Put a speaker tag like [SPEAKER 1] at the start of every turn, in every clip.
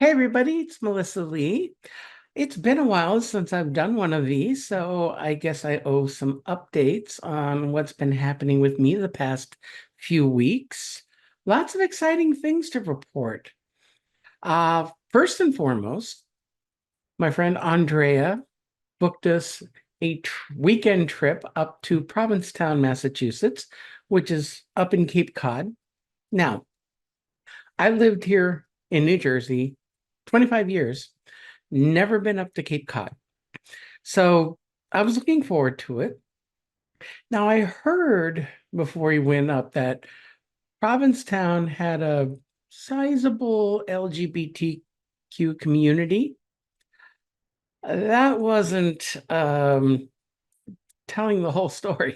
[SPEAKER 1] Hey everybody, it's Melissa Lee. It's been a while since I've done one of these, so I guess I owe some updates on what's been happening with me the past few weeks. Lots of exciting things to report. First and foremost, my friend Andrea booked us a weekend trip up to Provincetown, Massachusetts, which is up in Cape Cod. Now, I lived here in New Jersey 25 years, never been up to Cape Cod. So I was looking forward to it. Now, I heard before we went up that Provincetown had a sizable LGBTQ community. That wasn't telling the whole story.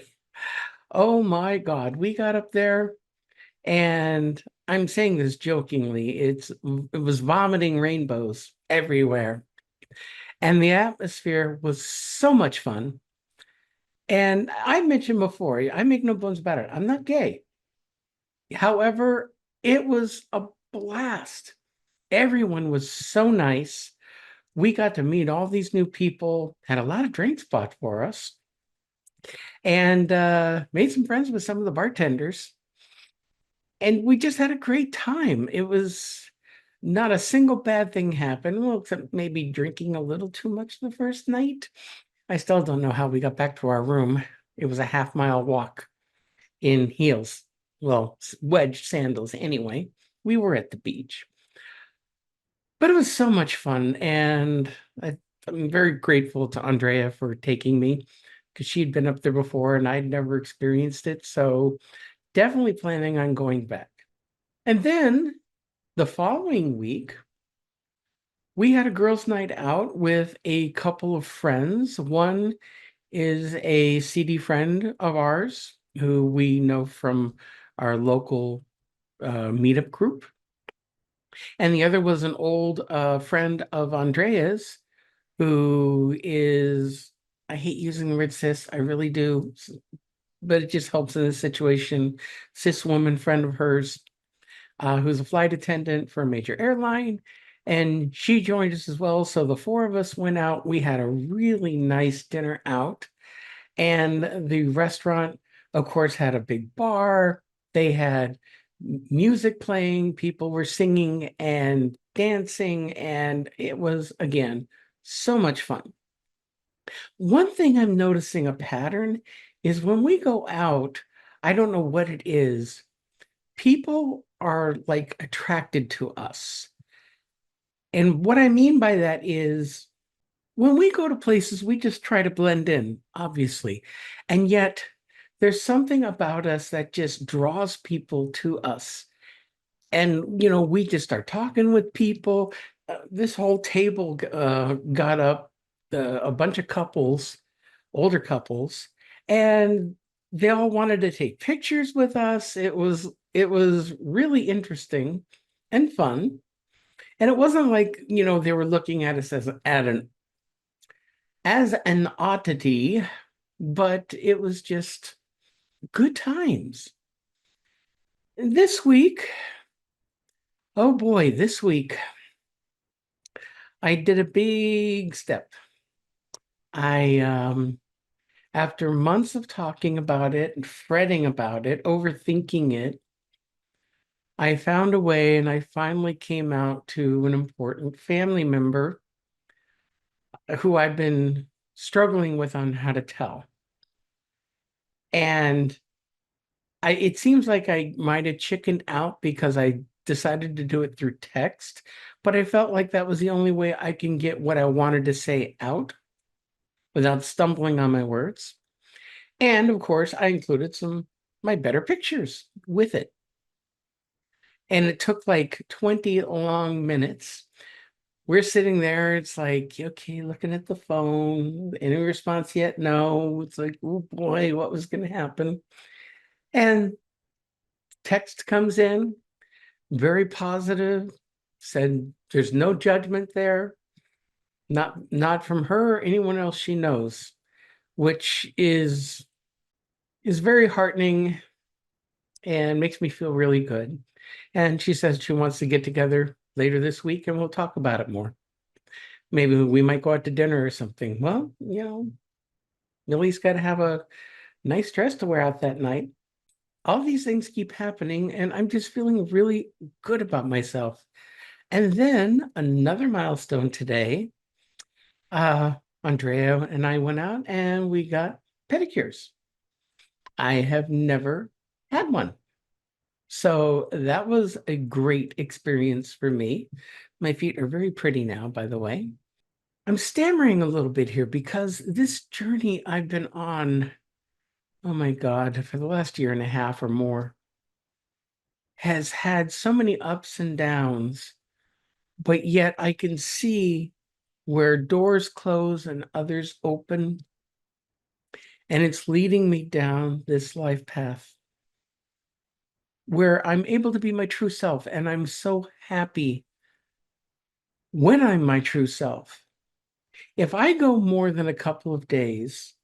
[SPEAKER 1] Oh my God, we got up there and I'm saying this jokingly. It was vomiting rainbows everywhere. And the atmosphere was so much fun. And I mentioned before, I make no bones about it. I'm not gay. However, it was a blast. Everyone was so nice. We got to meet all these new people, had a lot of drinks bought for us, and made some friends with some of the bartenders. And we just had a great time. It was not a single bad thing happened, well, except maybe drinking a little too much the first night. I still don't know how we got back to our room. It was a half-mile walk in heels, well, wedge sandals anyway. We were at the beach, but it was so much fun. And I'm very grateful to Andrea for taking me because she'd been up there before and I'd never experienced it. So definitely planning on going back. And then the following week, we had a girls' night out with a couple of friends. One is a CD friend of ours who we know from our local meetup group. And the other was an old friend of Andrea's who is, I hate using the word cis, I really do, but it just helps in this situation. Cis woman friend of hers who's a flight attendant for a major airline. And she joined us as well. So the four of us went out. We had a really nice dinner out. And the restaurant, of course, had a big bar. They had music playing, people were singing and dancing, and it was, again, so much fun. One thing I'm noticing a pattern is when we go out, I don't know what it is, people are like attracted to us. And what I mean by that is when we go to places, we just try to blend in, obviously. And yet there's something about us that just draws people to us. And, we just start talking with people. This whole table got up, a bunch of couples, older couples, and they all wanted to take pictures with us. It was really interesting and fun. And it wasn't like, they were looking at us as an oddity, but it was just good times. This week, oh boy, this week I did a big step. I after months of talking about it and fretting about it, overthinking it, I found a way and I finally came out to an important family member who I've been struggling with on how to tell. And it seems like I might have chickened out because I decided to do it through text, but I felt like that was the only way I can get what I wanted to say out without stumbling on my words. And of course, I included some my better pictures with it. And it took like 20 long minutes. We're sitting there, it's like, okay, looking at the phone. Any response yet? No. It's like, oh boy, what was going to happen? And text comes in, very positive, said there's no judgment there, not from her or anyone else she knows, which is very heartening and makes me feel really good. And she says she wants to get together later this week and we'll talk about it more. Maybe we might go out to dinner or something. Well, at least got to have a nice dress to wear out that night. All these things keep happening, and I'm just feeling really good about myself. And then another milestone today, uh, Andrea and I went out and we got pedicures. I have never had one. So that was a great experience for me. My feet are very pretty now, by the way. I'm stammering a little bit here because this journey I've been on, oh my God, for the last year and a half or more, has had so many ups and downs, but yet I can see where doors close and others open, and it's leading me down this life path where I'm able to be my true self. And I'm so happy when I'm my true self. If I go more than a couple of days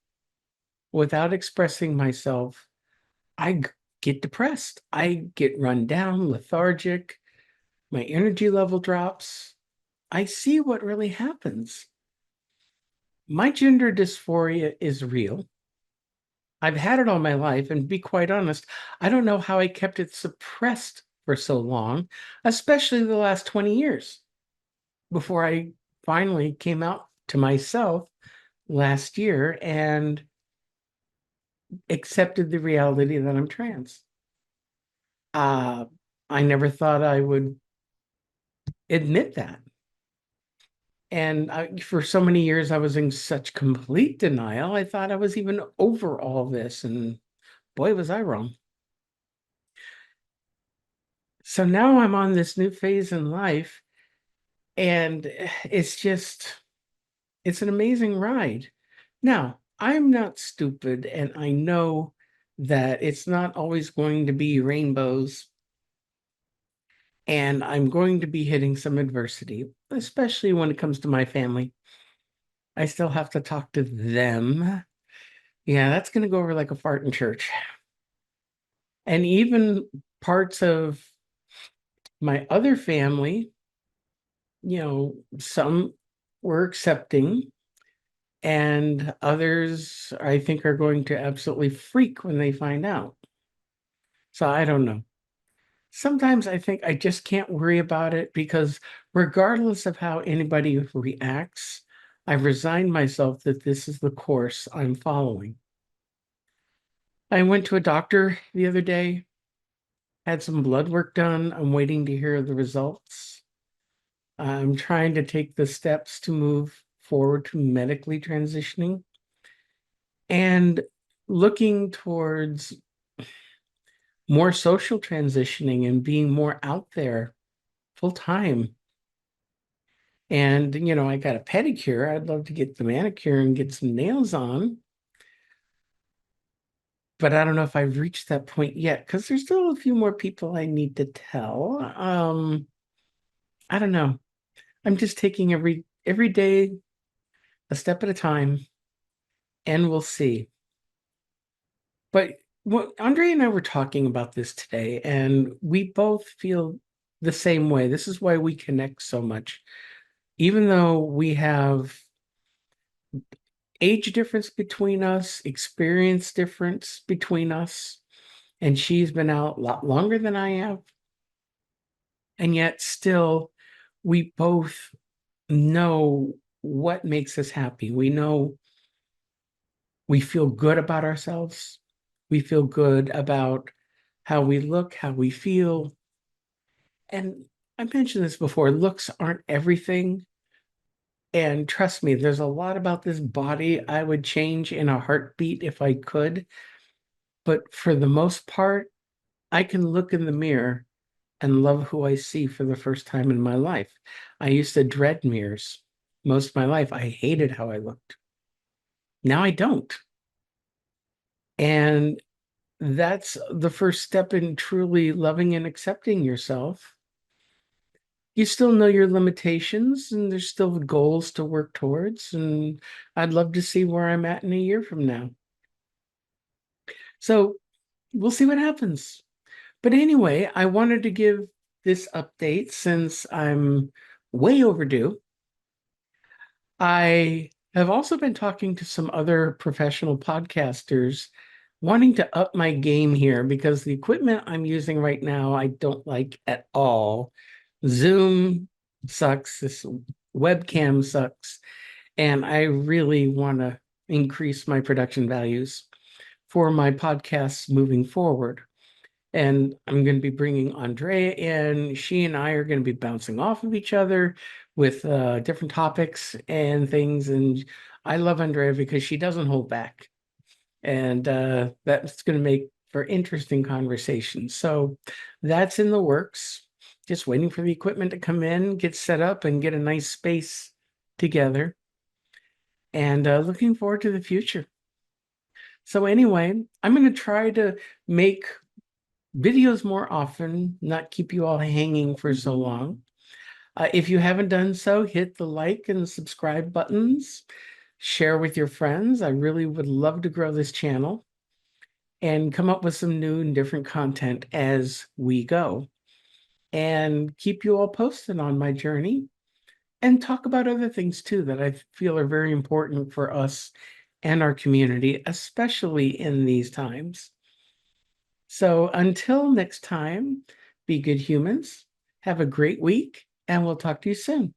[SPEAKER 1] without expressing myself, I get depressed. I get run down, lethargic. My energy level drops. I see what really happens. My gender dysphoria is real. I've had it all my life, and to be quite honest, I don't know how I kept it suppressed for so long, especially the last 20 years before I finally came out to myself last year and accepted the reality that I'm trans. Uh, I never thought I would admit that. And for so many years, I was in such complete denial. I thought I was even over all this. And boy, was I wrong. So now I'm on this new phase in life, and it's an amazing ride. Now, I'm not stupid, and I know that it's not always going to be rainbows, and I'm going to be hitting some adversity, especially when it comes to my family. I still have to talk to them. Yeah, that's going to go over like a fart in church. And even parts of my other family, some were accepting, and others I think are going to absolutely freak when they find out. So I don't know. Sometimes I think I just can't worry about it because regardless of how anybody reacts, I've resigned myself that this is the course I'm following. I went to a doctor the other day, had some blood work done. I'm waiting to hear the results. I'm trying to take the steps to move forward to medically transitioning and looking towards more social transitioning and being more out there full time. And, I got a pedicure. I'd love to get the manicure and get some nails on, but I don't know if I've reached that point yet because there's still a few more people I need to tell. I don't know. I'm just taking every day a step at a time, and we'll see. But what Andre and I were talking about this today, and we both feel the same way. This is why we connect so much. Even though we have age difference between us, experience difference between us, and she's been out a lot longer than I have, and yet still we both know what makes us happy. We know we feel good about ourselves. We feel good about how we look, how we feel. And I mentioned this before, looks aren't everything. And trust me, there's a lot about this body I would change in a heartbeat if I could. But for the most part, I can look in the mirror and love who I see for the first time in my life. I used to dread mirrors most of my life. I hated how I looked. Now I don't. And that's the first step in truly loving and accepting yourself. You still know your limitations and there's still goals to work towards. And I'd love to see where I'm at in a year from now. So we'll see what happens. But anyway, I wanted to give this update since I'm way overdue. I have also been talking to some other professional podcasters wanting to up my game here because the equipment I'm using right now, I don't like at all. Zoom sucks, this webcam sucks, and I really want to increase my production values for my podcasts moving forward. And I'm going to be bringing Andrea in. She and I are going to be bouncing off of each other with different topics and things. And I love Andrea because she doesn't hold back. And that's going to make for interesting conversations. So that's in the works. Just waiting for the equipment to come in, get set up, and get a nice space together. And looking forward to the future. So, anyway, I'm going to try to make videos more often, not keep you all hanging for so long. If you haven't done so, hit the like and subscribe buttons, share with your friends. I really would love to grow this channel and come up with some new and different content as we go, and keep you all posted on my journey and talk about other things too that I feel are very important for us and our community, especially in these times. So until next time, be good humans, have a great week, and we'll talk to you soon.